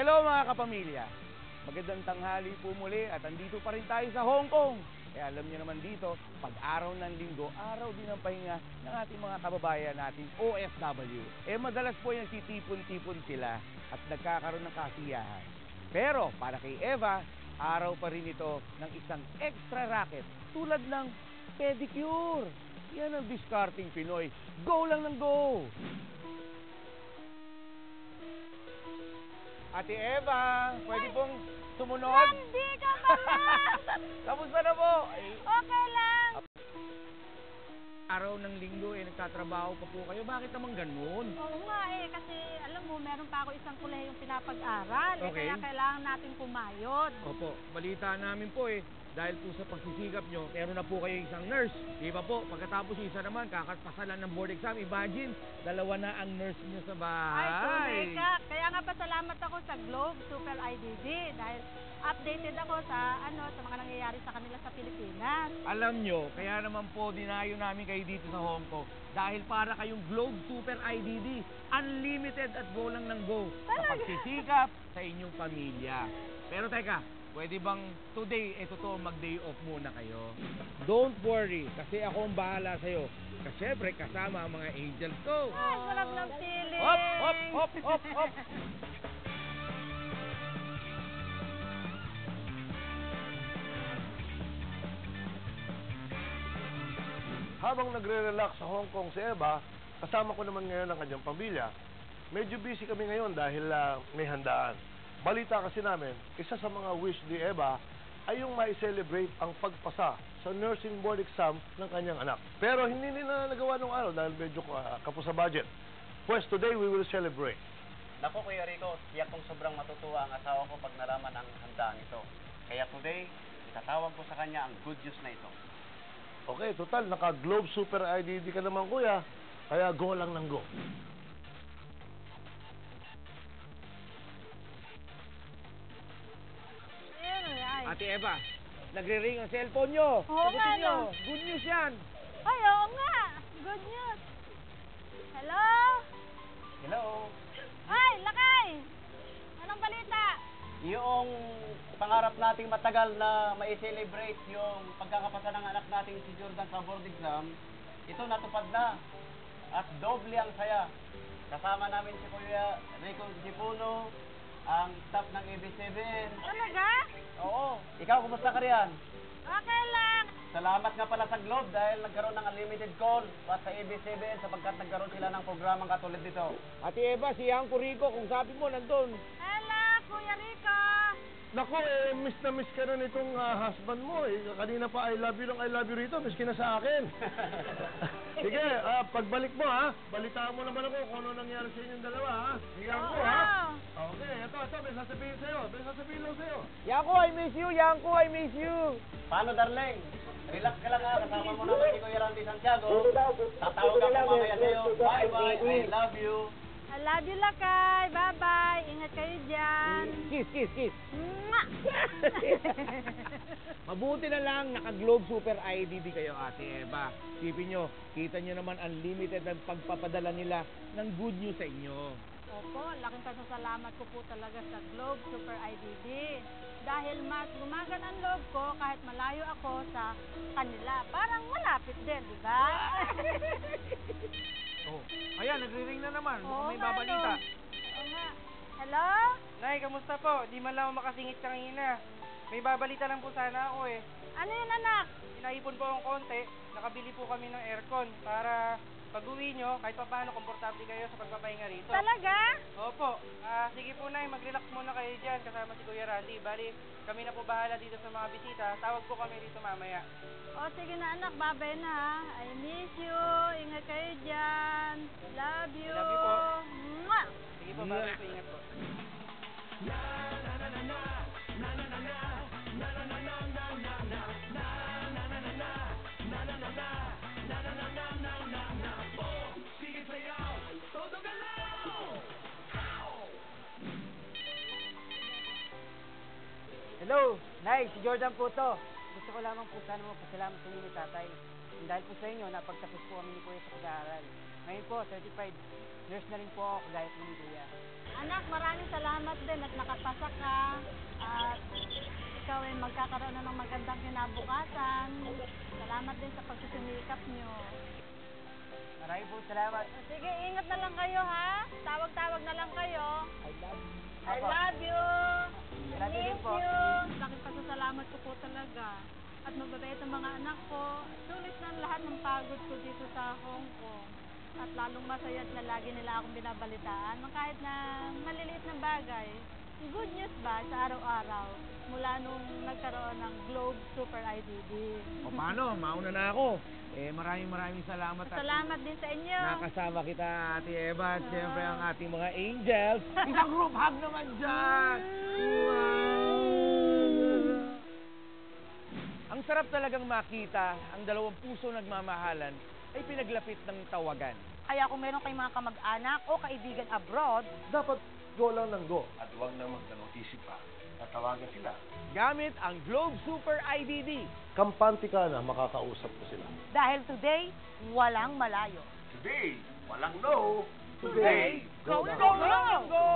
Hello mga kapamilya! Magandang tanghali po muli at andito pa rin tayo sa Hong Kong. Kaya alam niyo naman dito, pag araw ng linggo, araw din ang pahinga ng ating mga kababayan natin OFW. Madalas po yung titipon-tipon sila at nagkakaroon ng kasiyahan. Pero para kay Eva, araw pa rin ito ng isang extra racket tulad ng pedicure. Yan ang discarding Pinoy. Go lang ng go! Ate Eva, pwede pong sumunod? Hindi ka pala! Kamusta na po? Okay lang. Araw ng linggo nagtatrabaho pa po kayo. Bakit naman ganun? Oo nga kasi alam mo, meron pa ako isang kolehiyong pinapag-aral. Okay. Kaya kailangan natin pumayod. Opo, balita namin po dahil po sa pagsisikap nyo, meron na po kayo isang nurse. Di ba po? Pagkatapos isa naman, kakapasalan ng board exam. Imagine, dalawa na ang nurse nyo sa bahay. Ay, tunay ka. Kaya nga pasalamat ako sa Globe Super IDD dahil updated ako sa mga nangyayari sa kanila sa Pilipinas. Alam nyo, kaya naman po dinayo namin kayo dito sa Hong Kong dahil para kayong Globe Super IDD, unlimited at go lang ng go sa pagsisikap sa inyong pamilya. Pero teka, pwede bang today, totoo mag-day off muna kayo? Don't worry, kasi ako ang bahala sa'yo. Kasi syempre, kasama ang mga angels ko. Ay, sarap ng feeling. Hop, hop, hop, hop, hop. Habang nagre-relax sa Hong Kong si Eva, kasama ko naman ngayon ang kanyang pamilya. Medyo busy kami ngayon dahil may handaan. Balita kasi namin, isa sa mga wish ni Eva ay yung ma-celebrate ang pagpasa sa nursing board exam ng kanyang anak. Pero hindi nila nagawa nung araw dahil medyo kapos sa budget. Pues today we will celebrate. Naku, Kuya Rico, tiyak kong sobrang matutuwa ang asawa ko pag nalaman ang handaan ito. Kaya today, itatawag ko sa kanya ang good news na ito. Okay, total, naka-Globe Super IDD ka naman kuya, kaya go lang ng go. Ate Eva, nagre-ring ang cellphone nyo. Oo Sagutin nga, nyo. Good news yan. Ay, oo nga. Good news. Hello? Hello? Ay, Lakay! Anong balita? Yung pangarap nating matagal na ma-celebrate yung pagkakapasa ng anak nating si Jordan sa board exam, ito natupad na. At doble ang saya. Kasama namin si Kuya Rico Gipuno, ang staff ng AB7. Talaga? Oo. Ikaw, kumusta ka riyan? Okay lang. Salamat nga pala sa Globe dahil nagkaroon ng unlimited call at sa AB7 sapagkat nagkaroon sila ng programang katulad dito. Ate Eva, si Uncle Rico, kung sabi mo, nandun. Hello, Kuya Rico. Naku, miss na miss ka na nitong husband mo. Kanina pa I love you rito, miss ka na sa akin. Sige, pagbalik mo balitaan mo naman ako kung ano nangyari sa inyong dalawa Sige ako Okay, ito, may sasabihin sa'yo. May sasabihin lang sa'yo. Yanko, I miss you. Yanko, I miss you. Paano, darling? Relax ka lang kasama mo naman si Kuya Randy Santiago. Tatawag ako mamaya sa'yo. Bye-bye, I love you. I love you, Lakay. Bye-bye. Ingat kayo dyan. Kiss, kiss, kiss. Mwah! Mabuti na lang, naka-Globe Super IDD kayo, Ate Eva. Sipin nyo, kita nyo naman unlimited ang pagpapadala nila ng good news sa inyo. Opo, laking pasasalamat ko po talaga sa Globe Super IDD. Dahil mas gumagan ang loob ko kahit malayo ako sa kanila. Parang malapit din, di ba? Oh, ayan, nagre-ring na naman. Oo May nga, babalita. Oo nga. Hello? Nay, kamusta po? Di man lang ako makasingit kanina. May babalita lang po sana ako Ano yun, anak? Inaipon po akong konti. Nakabili po kami ng aircon para pag-uwi nyo, kahit pa paano, komportable kayo sa pagpapahinga rito. Talaga? Opo. Sige po, Nay, mag-relax muna kayo dyan kasama si Kuya Randy. Bali, kami na po bahala dito sa mga bisita. Tawag po kami dito mamaya. O, sige na, anak. Babay na, ha? I miss you. Ingat kayo dyan. Love you. Love you po. Mwah! Sige po, babay po. Ingat po. Hello, Nay, si Jordan po to. Gusto ko lamang po sana magpasalamat sa inyo ni Tatay. Dahil po sa inyo, napagtapos po kami ni Kuya sa pag-aaral. Ngayon po, 35. Nurse na rin po ako, gaya po ni Kuya. Anak, maraming salamat din at nakapasa ka. At ikaw ay magkakaroon na ng magandang kinabukasan. Salamat din sa pagsusunikap nyo. Maraming po salamat. O, sige, ingat na lang kayo ha. Tawag-tawag na lang kayo. I love you. I love you. Love you din po. Laking pasasalamat ko po talaga. At mababait ang mga anak ko. Sulit ng lahat ng pagod ko dito sa Hong Kong. At lalong masaya na lagi nila akong binabalitaan ng kahit na maliliit na bagay. Good news ba sa araw-araw mula nung nagkaroon ng Globe Super IDD. O paano? Mauna na ako. Maraming salamat. at Salamat din sa inyo. nakasama kita, Ate Eva, at siyempre ang ating mga angels. Isang group hug naman dyan! Ang sarap talagang makita ang dalawang puso nagmamahalan ay pinaglapit ng tawagan. Kaya kung meron kayong mga kamag-anak o kaibigan abroad, Dapat go lang ng go. At huwag na magdalawang isip pa. Tatawagan sila. Gamit ang Globe Super IDD. Kampante ka na, makakausap ko sila. dahil today, walang malayo. Today, walang no. Today, go go, na. go, go!